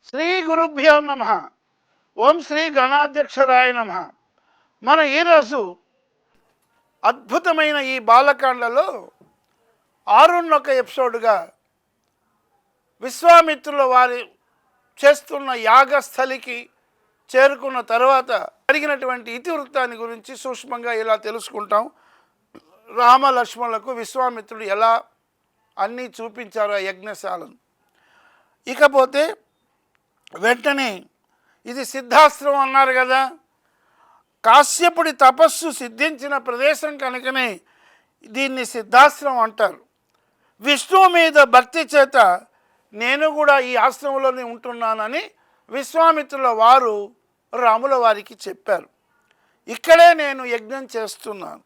శ్రీ గురుభ్యో నమ. ఓం శ్రీ గణాధ్యక్షరాయ నమ. మన ఈరోజు అద్భుతమైన ఈ బాలకాండలో 6వ ఎపిసోడ్గా విశ్వామిత్రుల వారి చేస్తున్న యాగస్థలికి చేరుకున్న తర్వాత జరిగినటువంటి ఇతివృత్తాన్ని గురించి సూక్ష్మంగా ఇలా తెలుసుకుంటాం. రామ లక్ష్మణులకు విశ్వామిత్రుడు ఎలా అన్నీ చూపించారు ఆ యజ్ఞశాలను. ఇకపోతే వెంటనే ఇది సిద్ధాశ్రమం అన్నారు కదా, కాశ్యపుడి తపస్సు సిద్ధించిన ప్రదేశం కనుకనే దీన్ని సిద్ధాశ్రమం అంటారు. విష్ణువు మీద భక్తి చేత నేను కూడా ఈ ఆశ్రమంలోనే ఉంటున్నానని విశ్వామిత్రుల వారు రాముల వారికి చెప్పారు. ఇక్కడే నేను యజ్ఞం చేస్తున్నాను,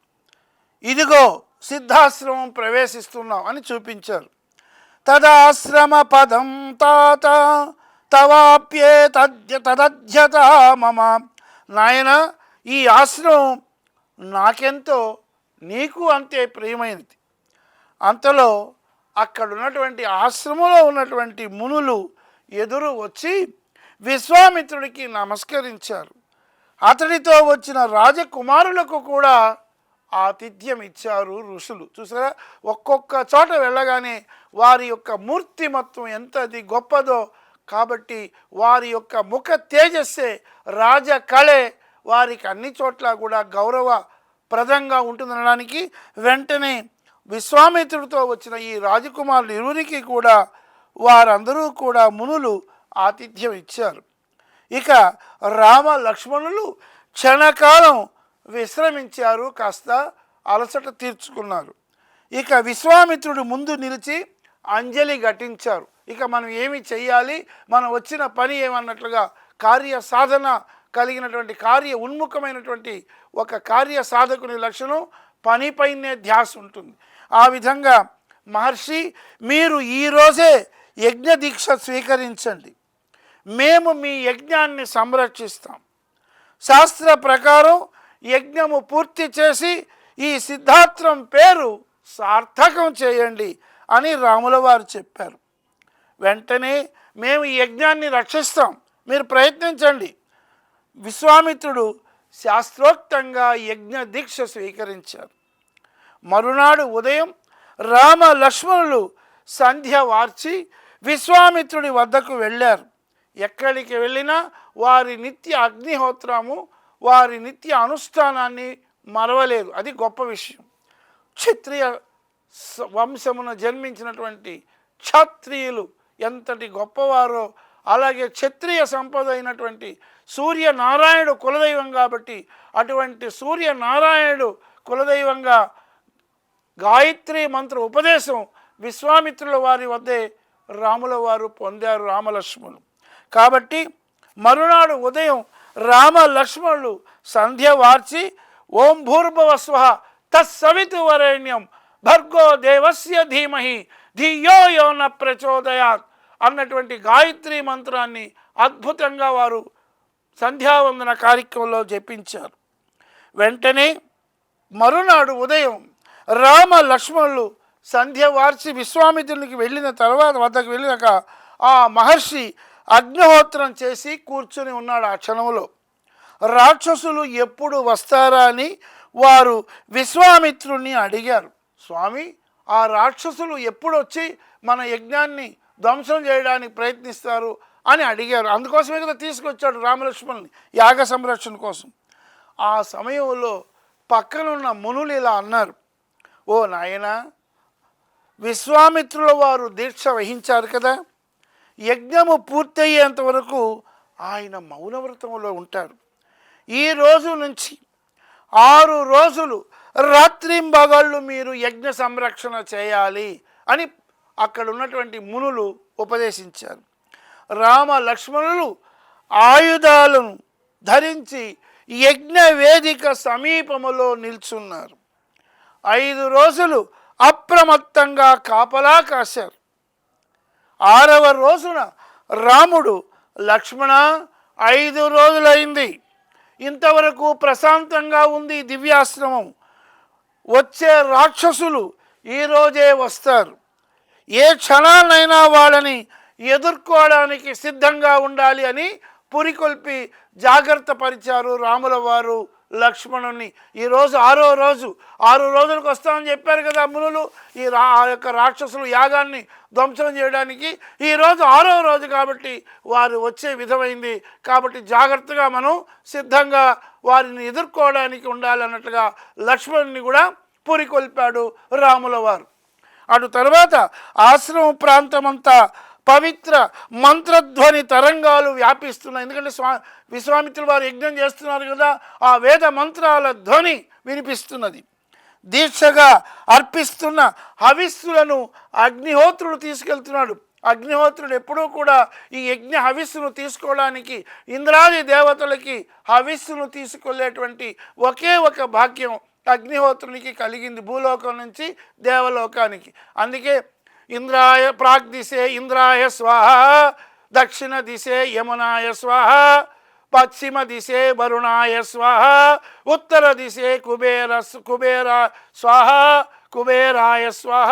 ఇదిగో సిద్ధాశ్రమం ప్రవేశిస్తున్నాం అని చూపించారు. తదాశ్రమ పదం తాత తవాప్యే తదధ్యత మమ. నాయన, ఈ ఆశ్రమం నాకెంతో నీకు అంతే ప్రియమైనది. అంతలో అక్కడ ఉన్నటువంటి ఆశ్రమంలో ఉన్నటువంటి మునులు ఎదురు వచ్చి విశ్వామిత్రుడికి నమస్కరించారు. అతడితో వచ్చిన రాజకుమారులకు కూడా ఆతిథ్యం ఇచ్చారు ఋషులు. చూసారా, ఒక్కొక్క చోట వెళ్ళగానే వారి యొక్క మూర్తిమత్వం ఎంతది గొప్పదో. కాబట్టి వారి యొక్క ముఖ తేజస్సే రాజకళే వారికి అన్ని చోట్ల కూడా గౌరవప్రదంగా ఉంటుందనడానికి వెంటనే విశ్వామిత్రుడితో వచ్చిన ఈ రాజకుమారులు ఇరువురికి కూడా వారందరూ కూడా మునులు ఆతిథ్యం ఇచ్చారు. ఇక రామ లక్ష్మణులు క్షణకాలం విశ్రమించారు, కాస్త అలసట తీర్చుకున్నారు. ఇక విశ్వామిత్రుడు ముందు నిలిచి అంజలి ఘటించారు. ఇక మనం ఏమి చెయ్యాలి, మనం వచ్చిన పని ఏమన్నట్లుగా కార్య సాధన కలిగినటువంటి కార్య ఉన్ముఖమైనటువంటి ఒక కార్య సాధకుని లక్షణం పనిపైనే ధ్యాస ఉంటుంది. ఆ విధంగా మహర్షి, మీరు ఈరోజే యజ్ఞ దీక్ష స్వీకరించండి, మేము మీ యజ్ఞాన్ని సంరక్షిస్తాం. శాస్త్ర ప్రకారం యజ్ఞము పూర్తి చేసి ఈ సిద్ధాశ్రమం పేరు సార్థకం చేయండి అని రాముల వారు చెప్పారు. వెంటనే మేము ఈ యజ్ఞాన్ని రక్షిస్తాం, మీరు ప్రయత్నించండి. విశ్వామిత్రుడు శాస్త్రోక్తంగా యజ్ఞ దీక్ష స్వీకరించారు. మరునాడు ఉదయం రామ లక్ష్మణులు సంధ్య వార్చి విశ్వామిత్రుడి వద్దకు వెళ్ళారు. ఎక్కడికి వెళ్ళినా వారి నిత్య అగ్నిహోత్రము, వారి నిత్య అనుష్ఠానాన్ని మరవలేరు. అది గొప్ప విషయం. క్షత్రియ వంశమున జన్మించినటువంటి క్షత్రియులు ఎంతటి గొప్పవారో, అలాగే క్షత్రియ సంపద అయినటువంటి సూర్యనారాయణుడు కులదైవం కాబట్టి అటువంటి సూర్యనారాయణుడు కులదైవంగా గాయత్రి మంత్ర ఉపదేశం విశ్వామిత్రుల వారి వద్దే రాముల వారు పొందారు, రామలక్ష్మణులు. కాబట్టి మరునాడు ఉదయం రామ లక్ష్మణులు సంధ్య వార్చి ఓం భూర్భువస్వః తత్సవితుర్వరేణ్యం భర్గో దేవస్య ధీమహి ధియో యో న ప్రచోదయాత్ అన్నటువంటి గాయత్రి మంత్రాన్ని అద్భుతంగా వారు సంధ్యావందన కార్యక్రమంలో జపించారు. వెంటనే మరునాడు ఉదయం రామ లక్ష్మణులు సంధ్య వార్చి విశ్వామిత్రునికి వద్దకు వెళ్ళినాక ఆ మహర్షి అగ్నిహోత్రం చేసి కూర్చుని ఉన్నాడు. ఆ క్షణంలో రాక్షసులు ఎప్పుడు వస్తారా అని వారు విశ్వామిత్రుణ్ణి అడిగారు. స్వామి, ఆ రాక్షసులు ఎప్పుడు వచ్చి మన యజ్ఞాన్ని ధ్వంసం చేయడానికి ప్రయత్నిస్తారు అని అడిగారు. అందుకోసమే కదా తీసుకొచ్చాడు రామలక్ష్మణుని యాగ సంరక్షణ కోసం. ఆ సమయంలో పక్కనున్న మునులు ఇలా అన్నారు, ఓ నాయనా, విశ్వామిత్రుల వారు దీక్ష వహించారు కదా, యజ్ఞము పూర్తయ్యేంత వరకు ఆయన మౌనవ్రతంలో ఉంటారు. ఈ రోజు నుంచి 6 రోజులు రాత్రింబగళ్ళు మీరు యజ్ఞ సంరక్షణ చేయాలి అని అక్కడ ఉన్నటువంటి మునులు ఉపదేశించారు. రామ లక్ష్మణులు ఆయుధాలను ధరించి యజ్ఞ వేదిక సమీపములో నిల్చున్నారు. 5 రోజులు అప్రమత్తంగా కాపలా కాశారు. 6వ రోజున రాముడు, లక్ష్మణ, 5 రోజులైంది, ఇంతవరకు ప్రశాంతంగా ఉంది దివ్యాశ్రమం, వచ్చే రాక్షసులు ఈరోజే వస్తారు, ఏ క్షణాన్నైనా వాళ్ళని ఎదుర్కోవడానికి సిద్ధంగా ఉండాలి అని పురికొల్పి జాగ్రత్త పరిచారు రాముల వారు లక్ష్మణుని. ఈరోజు 6వ రోజు, 6 రోజులకు వస్తామని చెప్పారు కదా మునులు ఆ యొక్క రాక్షసులు యాగాన్ని ధ్వంసం చేయడానికి. ఈరోజు 6వ రోజు కాబట్టి వారు వచ్చే విధమైంది. కాబట్టి జాగ్రత్తగా మనం సిద్ధంగా వారిని ఎదుర్కోవడానికి ఉండాలన్నట్లుగా లక్ష్మణుని కూడా పురికొల్పాడు రాముల వారు. అటు తర్వాత ఆశ్రమ ప్రాంతమంతా పవిత్ర మంత్రధ్వని తరంగాలు వ్యాపిస్తున్నాయి. ఎందుకంటే విశ్వామిత్రుల వారు యజ్ఞం చేస్తున్నారు కదా, ఆ వేద మంత్రాల ధ్వని వినిపిస్తున్నది. దీక్షగా అర్పిస్తున్న హవిస్సులను అగ్నిహోత్రుడు తీసుకెళ్తున్నాడు. అగ్నిహోత్రుడు ఎప్పుడూ కూడా ఈ యజ్ఞ హవిస్సును తీసుకోవడానికి ఇంద్రాది దేవతలకి హవిస్సును తీసుకెళ్లేటువంటి ఒకే ఒక భాగ్యం అగ్నిహోత్రునికి కలిగింది భూలోకం నుంచి దేవలోకానికి. అందుకే ఇంద్రాయ ప్రాగ్దిశే ఇంద్రాయ స్వాహ, దక్షిణ దిశే యమునాయ స్వాహ, పశ్చిమ దిశే వరుణాయ స్వాహ, ఉత్తర దిశే కుబేర స్వాహ కుబేరాయ స్వాహ,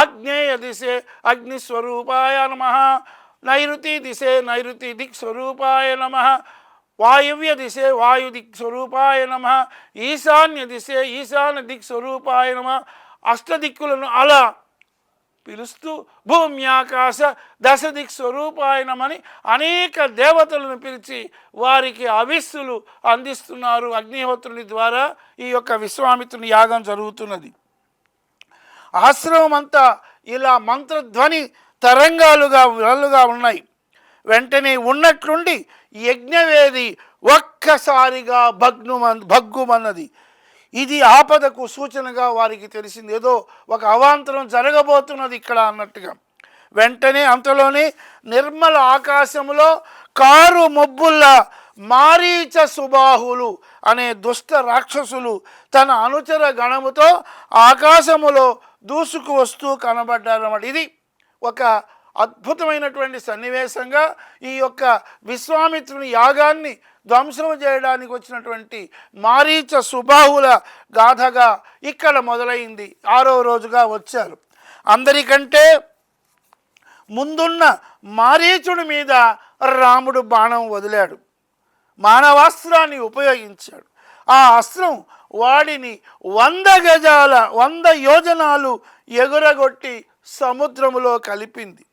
ఆగ్నేయ దిశే అగ్నిస్వరూపాయ నమః, నైరుతి దిశే నైరుతి దిక్స్వరూపాయ నమః, వాయువ్య దిశే వాయు దిక్స్వరూపాయ నమః, ఈశాన్య దిశే ఈశాన్య దిక్స్వరూపాయ నమః. అష్టదిక్కులను అలా పిలుస్తూ భూమ్యాకాశ దశ దిక్స్వరూపాయనమని అనేక దేవతలను పిలిచి వారికి హవిస్సులు అందిస్తున్నారు. అగ్నిహోత్రుని ద్వారా ఈ యొక్క విశ్వామిత్రుని యాగం జరుగుతున్నది. ఆశ్రమం అంతా ఇలా మంత్రధ్వని తరంగాలుగా ఉన్నాయి. వెంటనే ఉన్నట్లుండి యజ్ఞవేది ఒక్కసారిగా భగ్గుమన్నది. ఇది ఆపదకు సూచనగా వారికి తెలిసింది. ఏదో ఒక అవాంతరం జరగబోతున్నది ఇక్కడ అన్నట్టుగా. వెంటనే అంతలోనే నిర్మల ఆకాశములో కారు మబ్బుల్లా మారీచ సుబాహులు అనే దుష్ట రాక్షసులు తన అనుచర గణముతో ఆకాశములో దూసుకు వస్తూ కనబడ్డారన్నమాట. ఇది ఒక అద్భుతమైనటువంటి సన్నివేశంగా ఈ యొక్క విశ్వామిత్రుని యాగాన్ని ధ్వంసం చేయడానికి వచ్చినటువంటి మారీచ సుబాహుల గాథగా ఇక్కడ మొదలైంది. 6వ రోజుగా వచ్చారు. అందరికంటే ముందున్న మారీచుడి మీద రాముడు బాణం వదిలాడు, మానవాస్త్రాన్ని ఉపయోగించాడు. ఆ అస్త్రం వాడిని 100 యోజనాలు ఎగురగొట్టి సముద్రములో కలిపింది.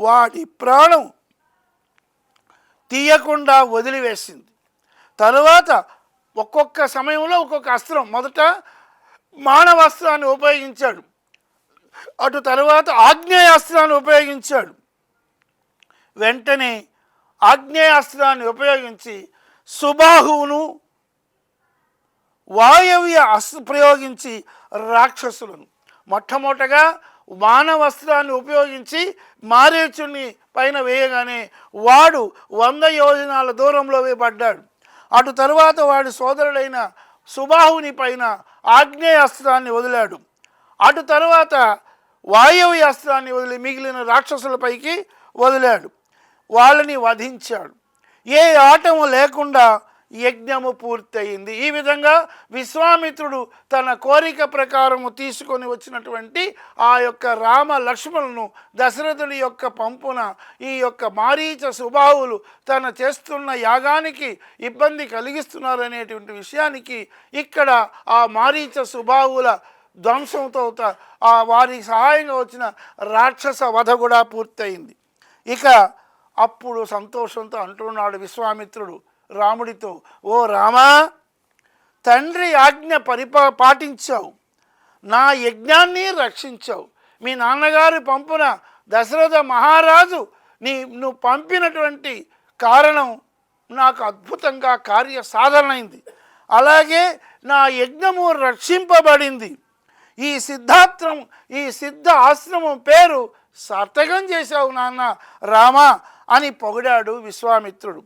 వాడి ప్రాణం తీయకుండా వదిలివేసింది. తరువాత ఒక్కొక్క సమయంలో ఒక్కొక్క అస్త్రం, మొదట మానవాస్త్రాన్ని ఉపయోగించాడు, అటు తరువాత ఆగ్నేయాస్త్రాన్ని ఉపయోగించాడు. వెంటనే ఆగ్నేయాస్త్రాన్ని ఉపయోగించి సుబాహువును, వాయవ్య ప్రయోగించి రాక్షసులను మొట్టమొదటగా మానవస్త్రాన్ని ఉపయోగించి మారీచుని పైన వేయగానే వాడు 100 యోజనాల దూరంలో పడ్డాడు. అటు తరువాత వాడి సోదరుడైన సుబాహుని పైన ఆగ్నేయాస్త్రాన్ని వదిలాడు. అటు తరువాత వాయవ్య అస్త్రాన్ని వదిలి మిగిలిన రాక్షసులపైకి వదిలాడు. వాళ్ళని వధించాడు. ఏ ఆటము లేకుండా యజ్ఞము పూర్తయింది. ఈ విధంగా విశ్వామిత్రుడు తన కోరిక ప్రకారము తీసుకొని వచ్చినటువంటి ఆ యొక్క రామ లక్ష్మణులను దశరథుడి యొక్క పంపున ఈ యొక్క మారీచ సుబాహువులు తన చేస్తున్న యాగానికి ఇబ్బంది కలిగిస్తున్నారనేటువంటి విషయానికి ఇక్కడ ఆ మారీచ సుబాహువుల ధ్వంసంతో వారికి సహాయంగా వచ్చిన రాక్షస వధ కూడా పూర్తయింది. ఇక అప్పుడు సంతోషంతో అంటున్నాడు విశ్వామిత్రుడు రాముడితో, ఓ రామా, తండ్రి ఆజ్ఞ పాటించావు, నా యజ్ఞాన్ని రక్షించావు. మీ నాన్నగారు పంపున దశరథ మహారాజు నువ్వు పంపినటువంటి కారణం నాకు అద్భుతంగా కార్య సాధనైంది. అలాగే నా యజ్ఞము రక్షింపబడింది. ఈ సిద్ధ ఆశ్రమం పేరు సార్థకం చేశావు నాన్న రామా అని పొగిడాడు విశ్వామిత్రుడు.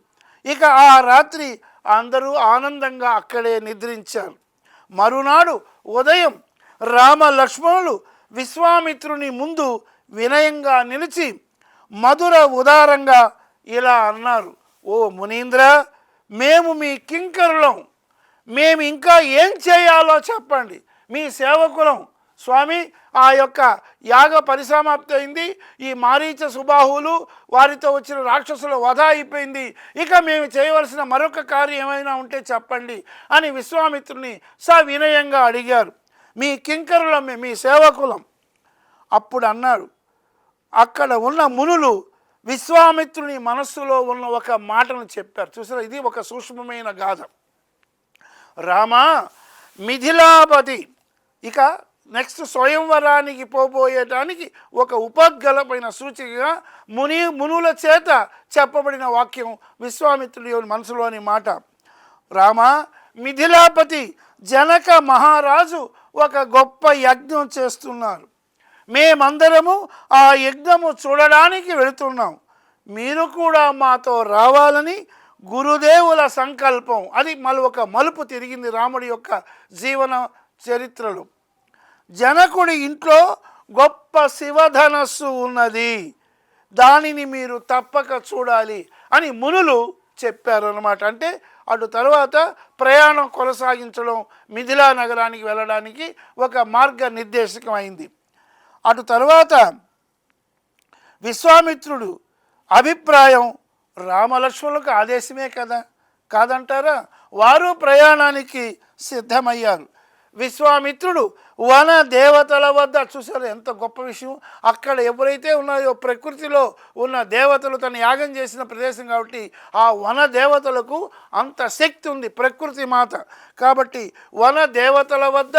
ఇక ఆ రాత్రి అందరూ ఆనందంగా అక్కడే నిద్రించారు. మరునాడు ఉదయం రామ లక్ష్మణులు విశ్వామిత్రుని ముందు వినయంగా నిలిచి మధుర ఉదారంగా ఇలా అన్నారు, ఓ మునీంద్ర, మేము మీ కింకరులం, మేము ఇంకా ఏం చేయాలో చెప్పండి, మీ సేవకులం, స్వామి ఆ యొక్క యాగ పరిసమాప్తి అయింది, ఈ మారీచ సుబాహువులు వారితో వచ్చిన రాక్షసుల వధ అయిపోయింది, ఇక మేము చేయవలసిన మరొక కార్యం ఏమైనా ఉంటే చెప్పండి అని విశ్వామిత్రుని సవినయంగా అడిగారు. మీ కింకరులం, మీ సేవకులం. అప్పుడు అన్నాడు, అక్కడ ఉన్న మునులు విశ్వామిత్రుని మనస్సులో ఉన్న ఒక మాటను చెప్పారు. చూసారా, ఇది ఒక సూక్ష్మమైన గాథ. రామా, మిథిలాపతి ఇక నెక్స్ట్ స్వయంవరానికి పోబోయేటానికి ఒక ఉపద్గలపైన సూచికగా మునుల చేత చెప్పబడిన వాక్యం విశ్వామిత్రుడి మనసులోని మాట. రామా, మిథిలాపతి జనక మహారాజు ఒక గొప్ప యజ్ఞం చేస్తున్నారు. మేమందరము ఆ యజ్ఞము చూడడానికి వెళుతున్నాం. మీరు కూడా మాతో రావాలని గురుదేవుల సంకల్పం. అది ఒక మలుపు తిరిగింది రాముడి యొక్క జీవన చరిత్రలో. జనకుడి ఇంట్లో గొప్ప శివధనస్సు ఉన్నది, దానిని మీరు తప్పక చూడాలి అని మునులు చెప్పారన్నమాట. అంటే అటు తర్వాత ప్రయాణం కొనసాగించడం, మిథిలా నగరానికి వెళ్ళడానికి ఒక మార్గనిర్దేశకం అయింది. అటు తర్వాత విశ్వామిత్రుడు అభిప్రాయం రామలక్ష్మణులకు ఆదేశమే కదా, కాదంటారా? వారు ప్రయాణానికి సిద్ధమయ్యారు. విశ్వామిత్రుడు వన దేవతల వద్ద, చూసారు ఎంత గొప్ప విషయం, అక్కడ ఎవరైతే ఉన్నాయో ప్రకృతిలో ఉన్న దేవతలు తను యాగం చేసిన ప్రదేశం కాబట్టి ఆ వన దేవతలకు అంత శక్తి ఉంది, ప్రకృతి మాత కాబట్టి వన దేవతల వద్ద,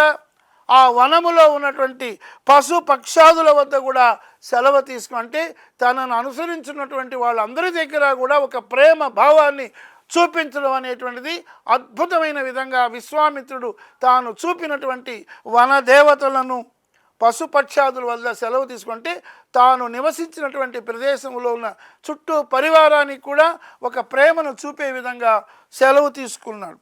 ఆ వనములో ఉన్నటువంటి పశు పక్షాదుల వద్ద కూడా సెలవు తీసుకుంటే తనను అనుసరించినటువంటి వాళ్ళందరి దగ్గర కూడా ఒక ప్రేమ భావాన్ని చూపించడం అనేటువంటిది అద్భుతమైన విధంగా విశ్వామిత్రుడు తాను చూపినటువంటి వనదేవతలను పశుపక్షాదుల వల్ల సెలవు తీసుకుంటే తాను నివసించినటువంటి ప్రదేశంలో ఉన్న చుట్టూ పరివారానికి కూడా ఒక ప్రేమను చూపే విధంగా సెలవు తీసుకున్నాడు.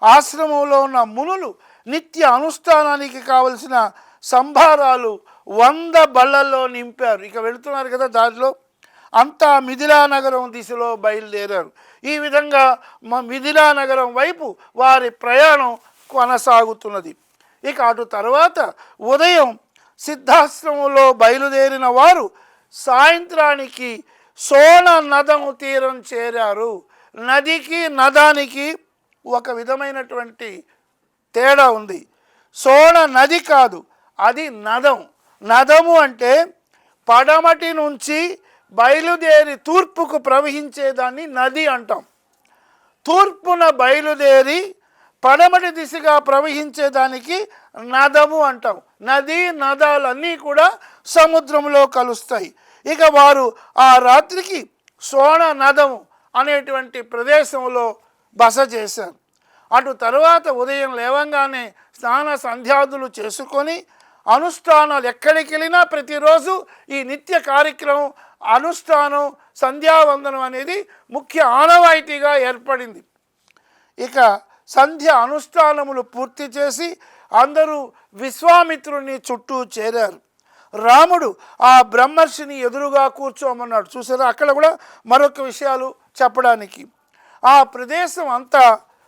ఆశ్రమంలో ఉన్న మునులు నిత్య అనుష్ఠానానికి కావలసిన సంభారాలు 100 బళ్ళల్లో నింపారు. ఇక వెళుతున్నారు కదా, దారిలో అంతా మిథిలా నగరం దిశలో బయలుదేరారు. ఈ విధంగా మిథిలా నగరం వైపు వారి ప్రయాణం కొనసాగుతున్నది. ఇక అటు తర్వాత ఉదయం సిద్ధాశ్రమంలో బయలుదేరిన వారు సాయంత్రానికి సోన నదం తీరం చేరారు. నదికి నదానికి ఒక విధమైనటువంటి తేడా ఉంది. సోన నది కాదు, అది నదం. నదము అంటే పడమటి నుంచి బయలుదేరి తూర్పుకు ప్రవహించేదాన్ని నది అంటాం. తూర్పున బయలుదేరి పడమటి దిశగా ప్రవహించేదానికి నదము అంటాం. నది నదాలన్నీ కూడా సముద్రంలో కలుస్తాయి. ఇక వారు ఆ రాత్రికి సోన నదము అనేటువంటి ప్రదేశంలో బస చేశారు. అటు తర్వాత ఉదయం లేవంగానే స్నాన సంధ్యాదులు చేసుకొని అనుష్ఠానాలు ఎక్కడికి వెళ్ళినా ప్రతిరోజు ఈ నిత్య కార్యక్రమం అనుష్ఠానం సంధ్యావందనం అనేది ముఖ్య ఆనవాయితీగా ఏర్పడింది. ఇక సంధ్య అనుష్ఠానములు పూర్తి చేసి అందరూ విశ్వామిత్రుని చుట్టూ చేరారు. రాముడు ఆ బ్రహ్మర్షిని ఎదురుగా కూర్చోమన్నాడు. చూసారా, అక్కడ కూడా మరొక విషయాలు చెప్పడానికి. ఆ ప్రదేశం అంతా,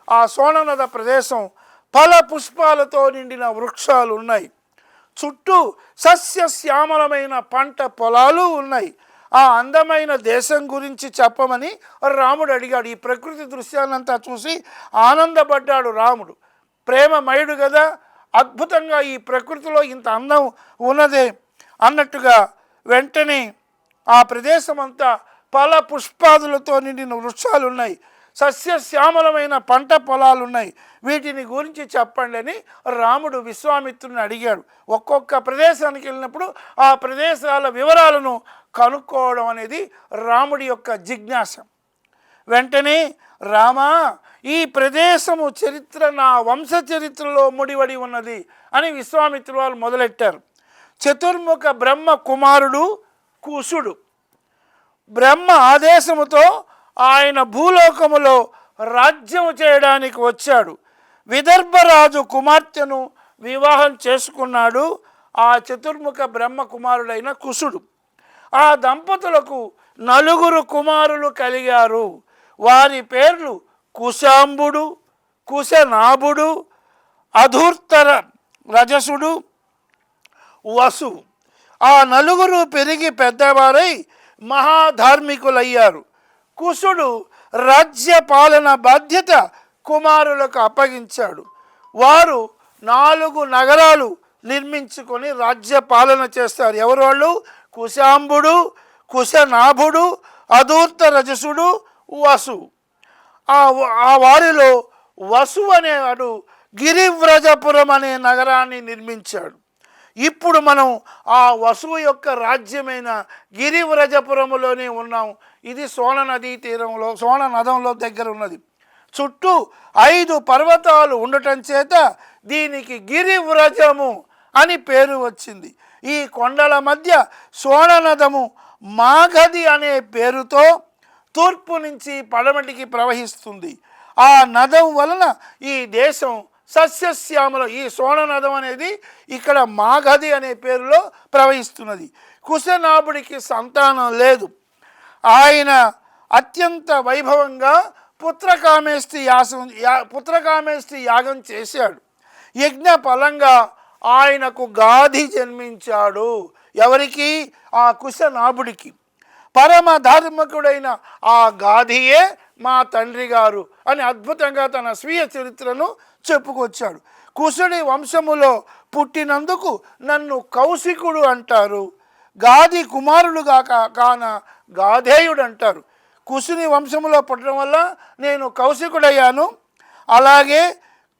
ఆ సోననద ప్రదేశం ఫల పుష్పాలతో నిండిన వృక్షాలు ఉన్నాయి. చుట్టూ సస్యశ్యామలమైన పంట పొలాలు ఉన్నాయి. ఆ అందమైన దేశం గురించి చెప్పమని రాముడు అడిగాడు. ఈ ప్రకృతి దృశ్యాన్నంతా చూసి ఆనందపడ్డాడు రాముడు. ప్రేమమయుడు కదా, అద్భుతంగా ఈ ప్రకృతిలో ఇంత అందం ఉన్నదే అన్నట్టుగా వెంటనే ఆ ప్రదేశం అంతా ఫల పుష్పాదులతో నిండిన వృక్షాలు ఉన్నాయి, సస్యశ్యామలమైన పంట పొలాలు ఉన్నాయి, వీటిని గురించి చెప్పండి అని రాముడు విశ్వామిత్రుని అడిగాడు. ఒక్కొక్క ప్రదేశానికి వెళ్ళినప్పుడు ఆ ప్రదేశాల వివరాలను కనుక్కోవడం అనేది రాముడి యొక్క జిజ్ఞాస. వెంటనే రామా, ఈ ప్రదేశము చరిత్ర నా వంశ చరిత్రలో ముడివడి ఉన్నది అని విశ్వామిత్రుడు వాళ్ళు మొదలెట్టారు. చతుర్ముఖ బ్రహ్మ కుమారుడు కుశుడు. బ్రహ్మ ఆదేశముతో ఆయన భూలోకములో రాజ్యం చేయడానికి వచ్చాడు. విదర్భరాజు కుమార్తెను వివాహం చేసుకున్నాడు ఆ చతుర్ముఖ బ్రహ్మ కుమారుడైన కుశుడు. ఆ దంపతులకు 4 కుమారులు కలిగారు. వారి పేర్లు కుశాంబుడు, కుశనాభుడు, అధూర్తర రజసుడు, వసు. ఆ నలుగురు పెరిగి పెద్దవారై మహాధార్మికులయ్యారు. కుశుడు రాజ్య పాలన బాధ్యత కుమారులకు అప్పగించాడు. వారు 4 నగరాలు నిర్మించుకొని రాజ్య పాలన చేస్తారు. ఎవరు వాళ్ళు? కుశాంబుడు, కుశనాభుడు, అధూర్త రజసుడు, వసు. ఆ వారిలో వసు అనేవాడు గిరివ్రజపురం అనే నగరాన్ని నిర్మించాడు. ఇప్పుడు మనం ఆ వసువు యొక్క రాజ్యమైన గిరివ్రజపురములోనే ఉన్నాం. ఇది సోన నదీ తీరంలో, సోన నదంలో దగ్గర ఉన్నది. చుట్టూ 5 పర్వతాలు ఉండటం చేత దీనికి గిరివ్రజము అని పేరు వచ్చింది. ఈ కొండల మధ్య సోననదము మాగధి అనే పేరుతో తూర్పు నుంచి పడమటికి ప్రవహిస్తుంది. ఆ నదం వలన ఈ దేశం సస్యశ్యామల. ఈ సోననదం అనేది ఇక్కడ మాగధి అనే పేరులో ప్రవహిస్తున్నది. కుశనాభుడికి సంతానం లేదు. ఆయన అత్యంత వైభవంగా పుత్రకామేష్టి యాగం చేశాడు. యజ్ఞ ఫలంగా ఆయనకు గాధి జన్మించాడు. ఎవరికి? ఆ కుశనాభుడికి. పరమ ధార్మికుడైన ఆ గాధియే మా తండ్రి గారు అని అద్భుతంగా తన స్వీయ చరిత్రను చెప్పుకొచ్చాడు. కుశుడి వంశములో పుట్టినందుకు నన్ను కౌశికుడు అంటారు. గాధి కుమారుడుగా కాన గాధేయుడు అంటారు. కుశుని వంశములో పుట్టడం వల్ల నేను కౌశికుడయ్యాను. అలాగే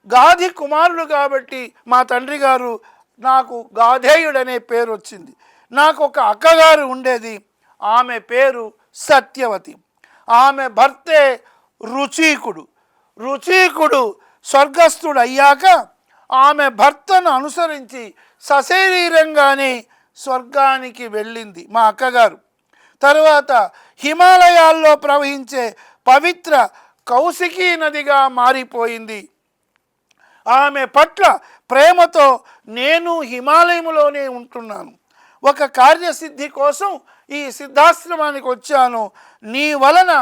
గాధి కుమారుడు కాబట్టి మా తండ్రి గారు నాకు గాధేయుడనే పేరు వచ్చింది. నాకు ఒక అక్కగారు ఉండేది. ఆమె పేరు సత్యవతి. ఆమె భర్తే రుచీకుడు. రుచీకుడు స్వర్గస్థుడు అయ్యాక ఆమె భర్తను అనుసరించి సశరీరంగానే స్వర్గానికి వెళ్ళింది మా అక్కగారు. తరువాత హిమాలయాల్లో ప్రవహించే పవిత్ర కౌశికీ నదిగా మారిపోయింది. ఆమె పట్ల ప్రేమతో నేను హిమాలయంలోనే ఉంటున్నాను. ఒక కార్యసిద్ధి కోసం ఈ సిద్ధాశ్రమానికి వచ్చాను. నీ వలన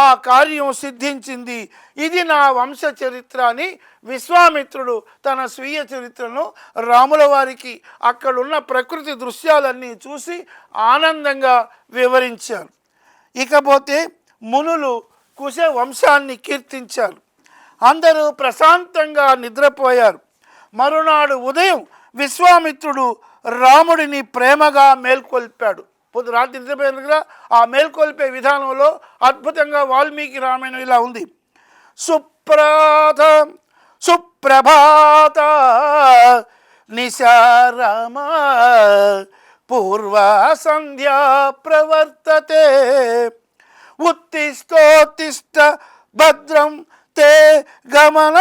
ఆ కార్యం సిద్ధించింది. ఇది నా వంశ చరిత్ర అని విశ్వామిత్రుడు తన స్వీయ చరిత్రను రాముల వారికి అక్కడున్న ప్రకృతి దృశ్యాలన్నీ చూసి ఆనందంగా వివరించారు. ఇకపోతే మునులు కుశ వంశాన్ని కీర్తించారు. అందరూ ప్రశాంతంగా నిద్రపోయారు. మరునాడు ఉదయం విశ్వామిత్రుడు రాముడిని ప్రేమగా మేల్కొల్పాడు. రాత్రి నిద్రపోయారు కదా, ఆ మేల్కొల్పే విధానంలో అద్భుతంగా వాల్మీకి రామాయణం ఇలా ఉంది. సుప్రభాత నిశారామ పూర్వ సంధ్యా ప్రవర్తతే ఉత్తిష్టోత్తిష్ట భద్రం తే గమనాయాభిరోయచ.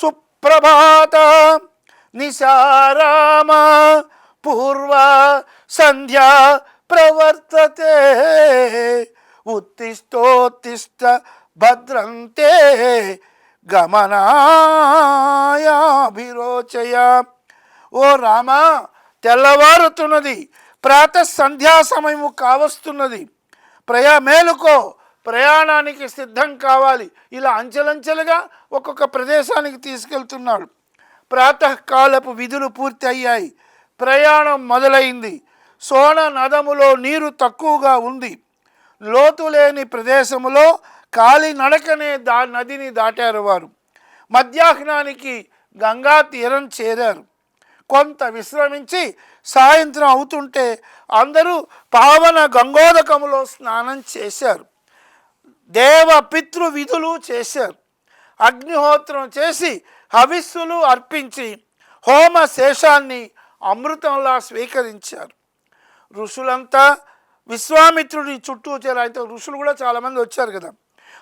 సుప్రభాత నిశారామ పూర్వ సంధ్యా ప్రవర్తతే ఉత్తిష్టోత్తిష్ట భద్రంతే గమనాయాభిరోచయ. ఓ రామా, తెల్లవారుతున్నది, ప్రాతః సంధ్యా సమయము కావస్తున్నది. మేలుకో, ప్రయాణానికి సిద్ధం కావాలి. ఇలా అంచెలంచెలుగా ఒక్కొక్క ప్రదేశానికి తీసుకెళ్తున్నాడు. ప్రాతకాలపు విధులు పూర్తి అయ్యాయి. ప్రయాణం మొదలైంది. సోన నదములో నీరు తక్కువగా ఉంది. లోతు లేని ప్రదేశములో కాలినడకనే నదిని దాటారు వారు. మధ్యాహ్నానికి గంగా తీరం చేరారు. కొంత విశ్రమించి సాయంత్రం అవుతుంటే అందరూ పావన గంగోదకములో స్నానం చేశారు. దేవ పితృ విధులు చేశారు. అగ్నిహోత్రం చేసి హవిస్సులు అర్పించి హోమ శేషాన్ని అమృతంలా స్వీకరించారు. ఋషులంతా విశ్వామిత్రుడి చుట్టూ చేరారు. అయితే ఋషులు కూడా చాలామంది వచ్చారు కదా.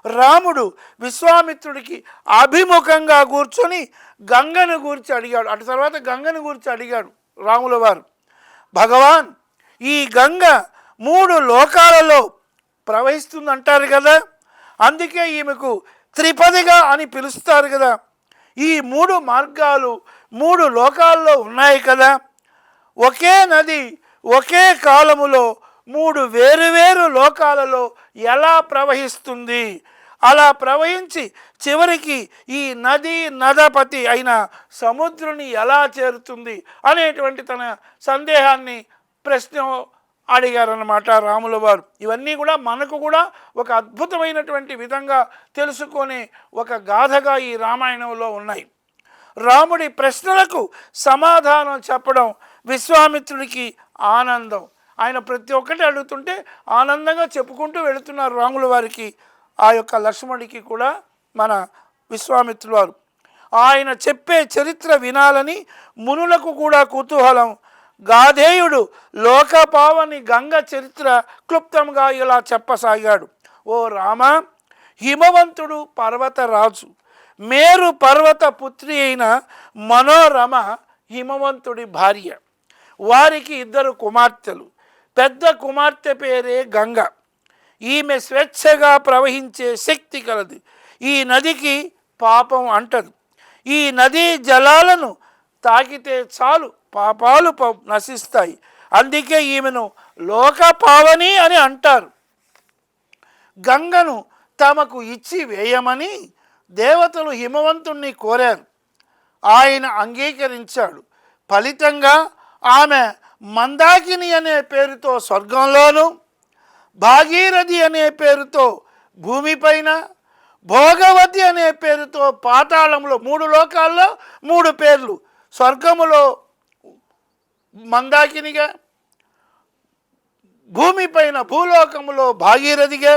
రాముడు విశ్వామిత్రుడికి అభిముఖంగా కూర్చొని గంగను గూర్చి అడిగాడు. అటు తర్వాత గంగను గూర్చి అడిగాడు రాముల వారు. భగవాన్, ఈ గంగ 3 లోకాలలో ప్రవహిస్తుందంటారు కదా, అందుకే ఈమెకు త్రిపదిగా అని పిలుస్తారు కదా. ఈ 3 మార్గాలు 3 లోకాల్లో ఉన్నాయి కదా. ఒకే నది ఒకే కాలములో 3 వేరువేరు లోకాలలో ఎలా ప్రవహిస్తుంది? అలా ప్రవహించి చివరికి ఈ నది నదపతి అయిన సముద్రుని ఎలా చేరుతుంది అనేటువంటి తన సందేహాన్ని ప్రశ్న అడిగారన్నమాట రాముల వారు. ఇవన్నీ కూడా మనకు కూడా ఒక అద్భుతమైనటువంటి విధంగా తెలుసుకొని ఒక గాథగా ఈ రామాయణంలో ఉన్నాయి. రాముడి ప్రశ్నలకు సమాధానం చెప్పడం విశ్వామిత్రుడికి ఆనందం. ఆయన ప్రతి ఒక్కటి అడుగుతుంటే ఆనందంగా చెప్పుకుంటూ వెళుతున్నారు రాముల వారికి, ఆ యొక్క లక్ష్మణుడికి కూడా మన విశ్వామిత్రుల వారు. ఆయన చెప్పే చరిత్ర వినాలని మునులకు కూడా కుతూహలం. గాధేయుడు లోకపావని గంగ చరిత్ర క్లుప్తంగా ఇలా చెప్పసాగాడు. ఓ రామ, హిమవంతుడు పర్వతరాజు, మేరు పర్వత పుత్రి అయిన మనోరమ హిమవంతుడి భార్య. వారికి 2 కుమార్తెలు. పెద్ద కుమార్తె పేరే గంగ. ఈమె స్వేచ్ఛగా ప్రవహించే శక్తి కలది. ఈ నదికి పాపం అంటదు. ఈ నదీ జలాలను తాకితే చాలు పాపాలు నశిస్తాయి. అందుకే ఈమెను లోకపావని అని అంటారు. గంగను తమకు ఇచ్చి వేయమని దేవతలు హిమవంతుణ్ణి కోరారు. ఆయన అంగీకరించాడు. ఫలితంగా ఆమె మందాకిని అనే పేరుతో స్వర్గంలోను, భాగీరథి అనే పేరుతో భూమిపైన, భోగవతి అనే పేరుతో పాతాళంలో, 3 లోకాల్లో 3 పేర్లు. స్వర్గములో మందాకినిగా, భూమిపైన భూలోకములో భాగీరథిగా,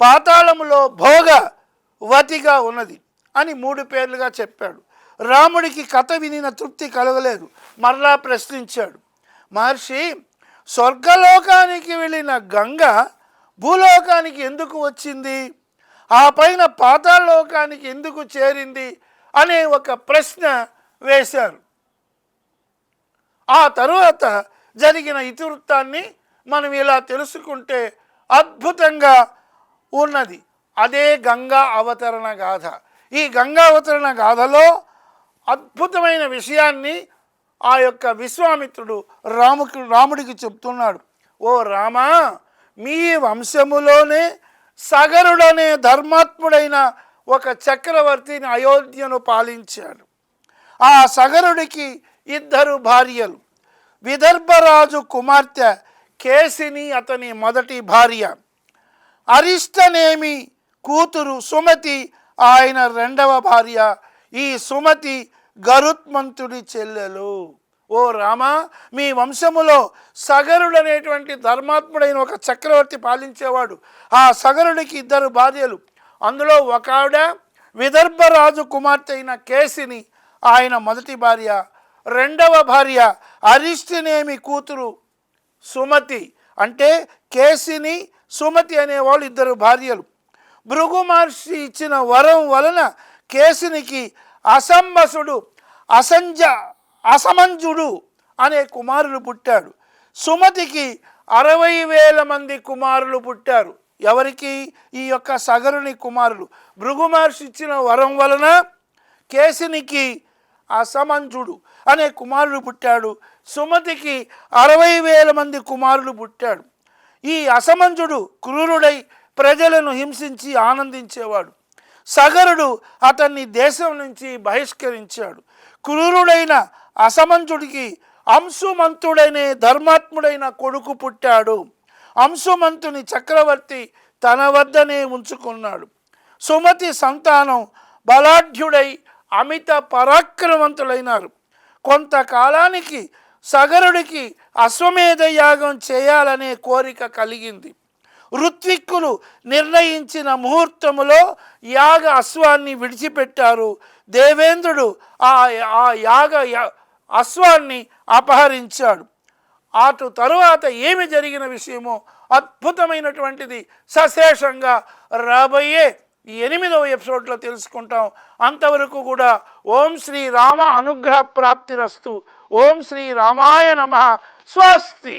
పాతాళములో భోగవతిగా ఉన్నది అని 3 పేర్లుగా చెప్పాడు. రాముడికి కథ వినిన తృప్తి కలగలేదు. మరలా ప్రశ్నించాడు. మహర్షి, స్వర్గలోకానికి వెళ్ళిన గంగ భూలోకానికి ఎందుకు వచ్చింది, ఆ పైన పాతాళలోకానికి ఎందుకు చేరింది అనే ఒక ప్రశ్న వేశారు. ఆ తరువాత జరిగిన ఇతివృత్తాన్ని మనం ఇలా తెలుసుకుంటే అద్భుతంగా ఉన్నది. అదే గంగా అవతరణ గాథ. ఈ గంగా అవతరణ గాథలో అద్భుతమైన విషయాన్ని ఆ యొక్క విశ్వామిత్రుడు రాముడికి చెప్తున్నాడు. ఓ రామా, మీ వంశములోనే సగరుడనే ధర్మాత్ముడైన ఒక చక్రవర్తిని అయోధ్యను పాలించాడు. ఆ సగరుడికి 2 భార్యలు. విదర్భరాజు కుమార్తె కేసిని అతని మొదటి భార్య, అరిష్టనేమి కూతురు సుమతి ఆయన 2వ భార్య. ఈ సుమతి గరుత్మంతుడి చెల్లెలు. ఓ రామ, మీ వంశములో సగరుడనేటువంటి ధర్మాత్ముడైన ఒక చక్రవర్తి పాలించేవాడు. ఆ సగరుడికి 2 భార్యలు. అందులో ఒక ఆవిడ విదర్భరాజు కుమార్తె అయిన కేసిని ఆయన మొదటి భార్య, 2వ భార్య అరిష్టనేమి కూతురు సుమతి. అంటే కేసిని సుమతి అనేవాళ్ళు 2 భార్యలు. భృగు మహర్షి ఇచ్చిన వరం వలన కేసినికి అసంబసుడు అసమంజుడు అనే కుమారులు పుట్టాడు. సుమతికి 60,000 మంది కుమారులు పుట్టారు. ఎవరికి? ఈ యొక్క సగరుని కుమారులు. భృగు మహర్షి ఇచ్చిన వరం వలన కేసినికి అసమంజుడు అనే కుమారుడు పుట్టాడు. సుమతికి 60,000 మంది కుమారులు పుట్టాడు. ఈ అసమంజుడు క్రూరుడై ప్రజలను హింసించి ఆనందించేవాడు. సగరుడు అతన్ని దేశం నుంచి బహిష్కరించాడు. క్రూరుడైన అసమంజుడికి అంశుమంతుడనే ధర్మాత్ముడైన కొడుకు పుట్టాడు. అంశుమంతుని చక్రవర్తి తన వద్దనే ఉంచుకున్నాడు. సుమతి సంతానం బలాఢ్యుడై అమిత పరాక్రమవంతులైనారు. కొంతకాలానికి సగరుడికి అశ్వమేధ యాగం చేయాలనే కోరిక కలిగింది. ఋత్విక్కులు నిర్ణయించిన ముహూర్తములో యాగ అశ్వాన్ని విడిచిపెట్టారు. దేవేంద్రుడు ఆ యాగ అశ్వాన్ని అపహరించాడు. అటు తరువాత ఏమి జరిగిన విషయమో అద్భుతమైనటువంటిది సశేషంగా రాబోయే 8వ ఎపిసోడ్లో తెలుసుకుంటాం. అంతవరకు కూడా ఓం శ్రీ రామ అనుగ్రహ ప్రాప్తిరస్తు. ఓం శ్రీ రామాయ నమః. స్వస్తి.